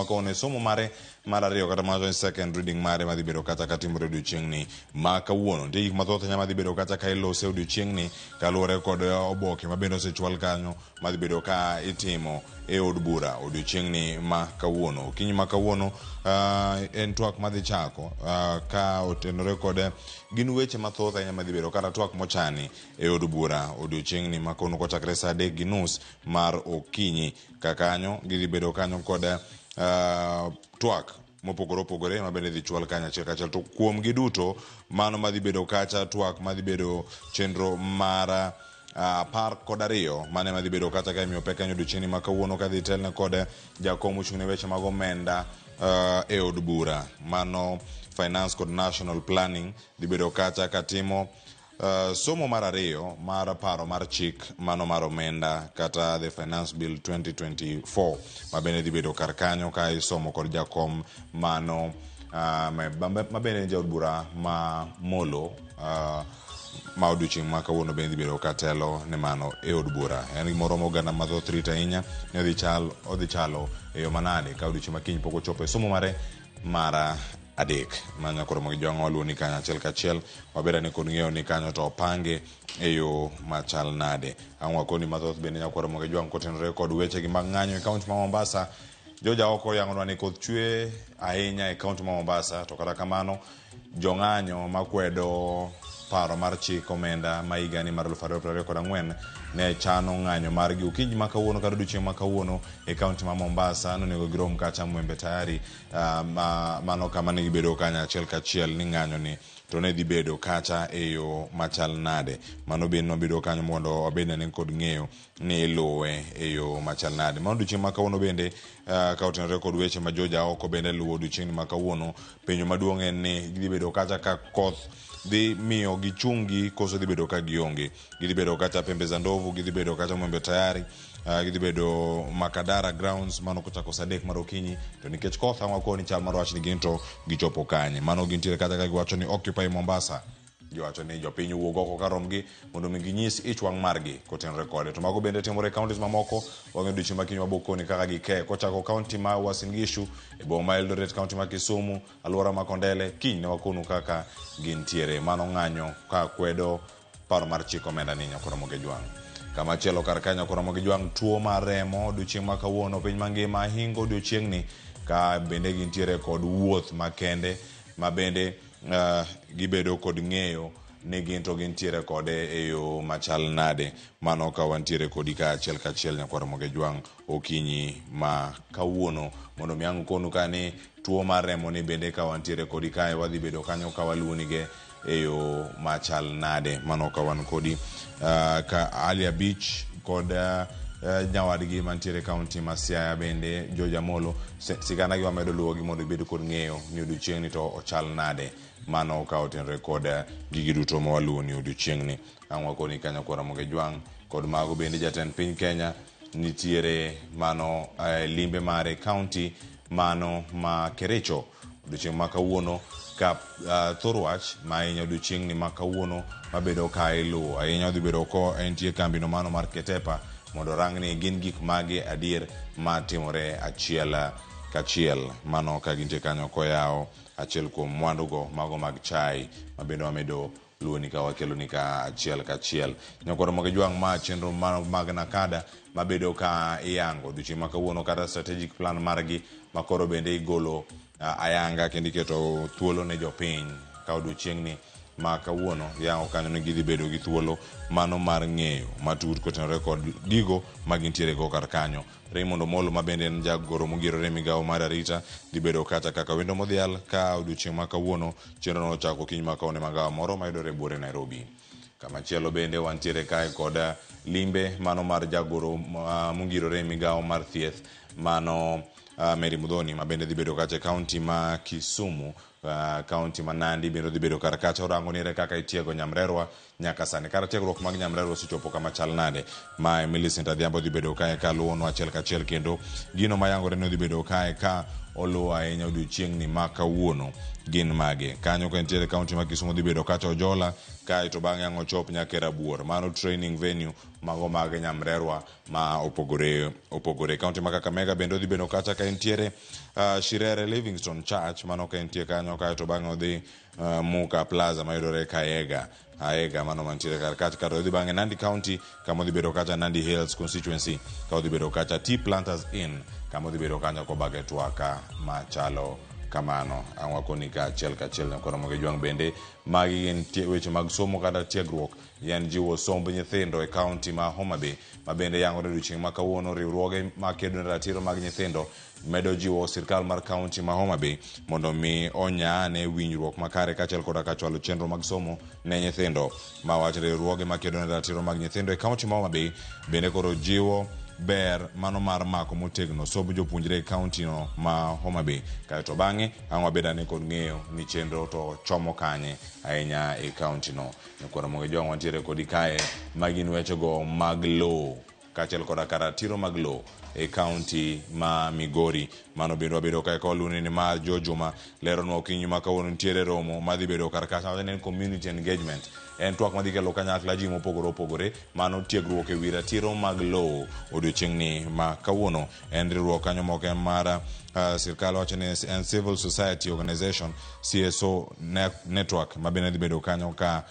makone somo mare mar ariyo kata mana second reading mare madhi bedo kata katimore odiochieng'ni ma kawuono. Nitie gik mathoth nya madhi bedo kata ka ilose odiochieng'ni kaluwore kod oboke mabende osechwal kanyo madhi bedo ka itimo e od bura odiochieng'ni ma kawuono. Okinyi ma kawuono en twak madhi chako ka otenore kod gin weche mathoth ahinya madhi bedo kata twak mochani e od bura odiochieng'ni ma kono kochakre sa 3:30 mar okinyi. Kakanyo gidhi bedo kanyo kod twak mopogore opogore mabende dhi chwal kanyo achiel kachiel, to kuom gi duto mano madhi bedo kacha twak madhi bedo chenro mar 12 mane madhi bedo kata ka imiyo pek kanyo odiochieng'ni ma kawuono ka dhi telne kod jakom mochung'ne weche mag omenda e od bura mano finance kod national planning dhi bedo kacha katimo somo mar ariyo mar paro mar chik mano mar omenda kata the finance bill 2024 mabende dhi bedo kar kanyo ka isomo kod jakom mano mabende jaod bura ma molo ma odiochieng' ma kawuono bende dhi bedo katelo ne mano e od bura. En gimoro moganda mathoth rito ahinya ni odhi chalo e yo manade ka odiochieng' ma kiny pok ochopo e somo mare mar adek manya koro magi jwang' waluo ni kanyo achiel kachiel wabeda ni kod ng'eyo ni kanyo to opange e yo machal nade. Ang' wakoni mathoth bende nyakoro magi jwang' kotenore kod weche gi mag ng'anyo e kaunti ma Mombasa. Joja oko yang'onwa ni koth chwe ahinya e kaunti ma Mombasa, to kata kamano jong'anyo makwedo paro mar chik omenda ma higani mar 2024 ne chano ng'anyo margi okinyi ma kawuono kata odiochieng' ma kawuono e kaunti ma Mombasa. Nonego girom kacha Mwembe tayari mano kama ne gibedo kanyo achiel kachiel ni ng'anyo ni to ne dhi bedo kacha e yo machal nade. Mano bende nobedo kanyo mondo wabed ne kod ng'eyo ni iluwe e yo machal nade. Mano odiochieng' ma kawuono bende ka otenore kod weche ma joja oko bende luwo odiochieng' ma kawuono, penjo maduong' en ni gidhi bedo kacha ka koth dhi miyo gichungi koso dhi bedo ka gionge. Gidhi bedo kacha Pembe za Ndovu, gidhi bedo kacha Mwembe tayari, gidhi bedo Makadara grounds mano kochako sa 3 mar okinyi, to nikech koth ang' wakoni chal mar wach ni ginto gichopo kanye. Mano gintiere kata ka giwacho ni Occupy Mombasa, giwacho ni jopiny wuog oko karomgi mondo mi ginyis ich wang' margi kotenore kode. To mago bende timore counties mamoko. Wang'e odiochieng' ma kiny wabokoni kaka gike kochako kaunti ma Uasin Gishu, e boma ma Eldoret, kaunti ma Kisumu, alwora ma Kondele, kiny ne wakonu kaka gintiere. Mano ng'anyo ka kwedo paro mar chik omenda ni nyakoro moge jwang'. Kama chielo kar kanyo koro moge jwang' tuo mar remo odiochieng' ma kawuono piny mangima hingo odiochieng'ni ka bende gintiere kod wuoth makende ma bende gibedo kod ng'eyo ni ginto gintiere kode e yo machal nade. Mano ka wantiere kodi ka achiel kachiel nyakwaro moge jwang' okinyi ma kawuono mondo mi ang' konu ka ni tuo mar remo ni bende ka wantiere kodi ka wadhi bedo kanyo ka waluonige e yo machal nade. Mano ka wan kodi ka Alia Beach kod nyawadgi mantiere kaunti ma Siaya bende Joja Molo sigana gi wamedo luwo gi mondo bedo kod ng'eyo ni odiochieng' ni to ochal nade. Mano ka otenre kod gigi duto ma waluwo ni odiochieng' ni. Ang' wakoni kanyo kwara moge jwang' kod mago bende jatend piny Kenya nitiere mano limbe mare kaunti mano ma Kericho odiochieng' ma kawuono ka thorwach ma ahinya odiochieng' ni ma kawuono mabedo ka iluwo ahinya odhi bedo ko entie kambi no mano mar Ketepa mondo rang ni gin gik mage adier ma timore achiel kachiel. Mano ka gintie kanyo koyawo achiel kuom mwandugo mago mag chai mabende wamedo luwo ni ka wakelo ni ka achiel kachiel. Nyakoro moge jwang' ma chenro mag nakada mabedo ka iyango odiochieng' ma kawuono kata strategic plan margi makoro bende igolo ayanga kendo iketo thuolo ne jopiny ka odiochieng' ni ma kawuono yango kanyo ni gidhi bedo gi thuolo mano mar ng'eyo matut kotenore kod gigo ma gintiere go kar kanyo. Raymond Omolo ma bende en jagoro mogirore migawo mar arita dhi bedo kata kaka wendo modhial ka odiochieng' ma kawuono chenro no chako kiny ma kawuono magawa moro ma yudore buore Nairobi. Kama chielo bende wantiere kae kod limbe mano mar jagoro mogirore migawo mar thieth mano Mary Mudhoni ma bende dhi bedo kacha kaunti ma Kisumu kaunti ma Nandi bende dhi bedo kar kacha orango nire kaka itiego Nyamrerwa nyaka sani kar tiegruok mag Nyamrerwa osechopo kama chal nade. Ma Millicent Adhiambo dhi bedo kae ka luwono achiel kachiel, kendo gino mayangore ni dhi bedo kae ka oluwo ahinya odiochieng'ni ma kawuono gin mage. Kanyo ka nitiere kaunti ma Kisumu dhi bedo kacha Ojola, kae to bang'e ang' ochop nyaka Rabuor. Mano training venue mago mag Nyamrerwa ma opogore. Kaunti ma Kakamega bende dhi bedo kacha ka nitiere Shirere Livingstone Church, mano ka nitie kanyo, kae to bang'e odhi Muka Plaza mayudore Aega mano mantiere kar kacha. Kar odhi bang'e Nandi County kama odhi bedo kacha Nandi Hills constituency, ka odhi bedo kacha Tea Planters Inn kama odhi bedo kanyo kobage twaka machalo kamano. Ang' wakoni ka achiel kachiel nyakoro moge jwang' bende magi gin weche mag somo kata tiegruok yan jiwo somb nyithindo e kaunti ma Homa Bay, ma bende yangore odiochieng' ma kawuono. Riwruoge ma kedo ne ratiro mag nyithindo medo jiwo sirkal mar kaunti ma Homa Bay mondo mi onyane winjruok makare kachiel koda ka chwalo chenro mag somo ne nyithindo. Ma wach riwruoge ma kedo ne ratiro mag nyithindo e kaunti ma Homa Bay bende koro jiwo ber mano mar mako motegno sob jopuonjre e kaunti no ma Homa Bay. Kae to bang'e ang' wabedane kod ng'eyo ni chenro to chomo kanye ahinya e kaunti no. Nyakoro moge jwang' wantiere kodi kae magin wechego mag lowo kachiel koda ka ratiro mag lowo e kaunti ma Migori. Mano bende wabedo kae koluni ni mar Jojuma leronwa okinyi ma kawuono nitiere romo madhi bedo kar kacha en community engagement. En twak madhi kelo kanyakla ji mopogore opogore, mano tiegruok e wi ratiro mag lowo odiochieng'ni ma kawuono. En riwruok kanyo moko mar sirkal wacho ni en civil society organization CSO network ma bende dhi bedo kanyo ka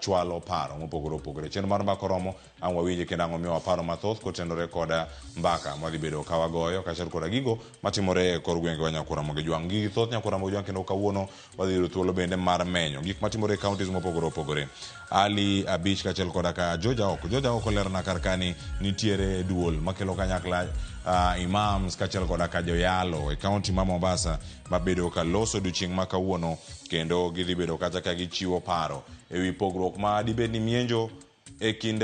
chwalo paro mopogore opogore. Chenro mar mbaka romo ang' wawinje kendo ang' omiyowa paro mathoth kotenore koda mbaka madhi bedo ka wagoyo kachiel koda gigo matimore e kor gwenge wa Nyakura Moge Jwang'. Gigi thoth Nyakura Moge Jwang', kendo kawuono wadhi yudo thuolo bende mar menyo gik matimore e counties mopogore opogore. Ali Abich kachiel koda ka Joja Oko lerona kar kani nitiere duol makelo kanyakla imams kachiel koda ka joyalo e kaunti ma Mombasa mabedo ka loso odiochieng' ma kawuono, kendo gidhi bedo kacha ka gichiwo paro e wi pogruok ma dibed ni mienjo e kind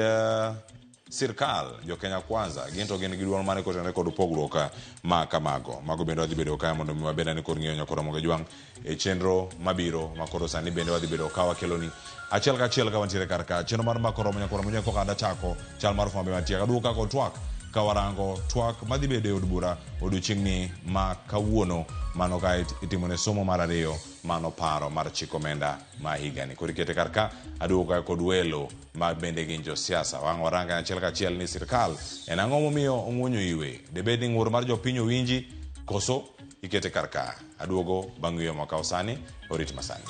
sirkal jo Kenya Kwanza ginto gin gi duol mane kotenore kod pogruok ma kamago. Mago bende wadhi bedo kae mondo mi wabedane kod ng'eyo Nyakura Moge Jwang' e chenro mabiro makoro sani bende wadhi bedo ka wakeloni achiel kachiel ka wantiere kar ka chenro mar mbaka romo Nyakura Moge Jwang' koka chako chal mar fwambe mantie kaduoko kako twak ka warango twak madhi bedo e od bura odiochieng'ni ma kawuono. Mano ka itimone somo mar ariyo, mano paro mar chiko omenda ma higani. Koro ikete kar ka aduoko kae kod welo ma bende gin josiasa. Wang' waranga achiel kachiel ni sirkal en ang'o momiyo ong'wonyo iwe, debed ni ng'ur mar jopiny owinji koso ikete kar ka. Aduogo bang' wiyo makaw sani, orit masani.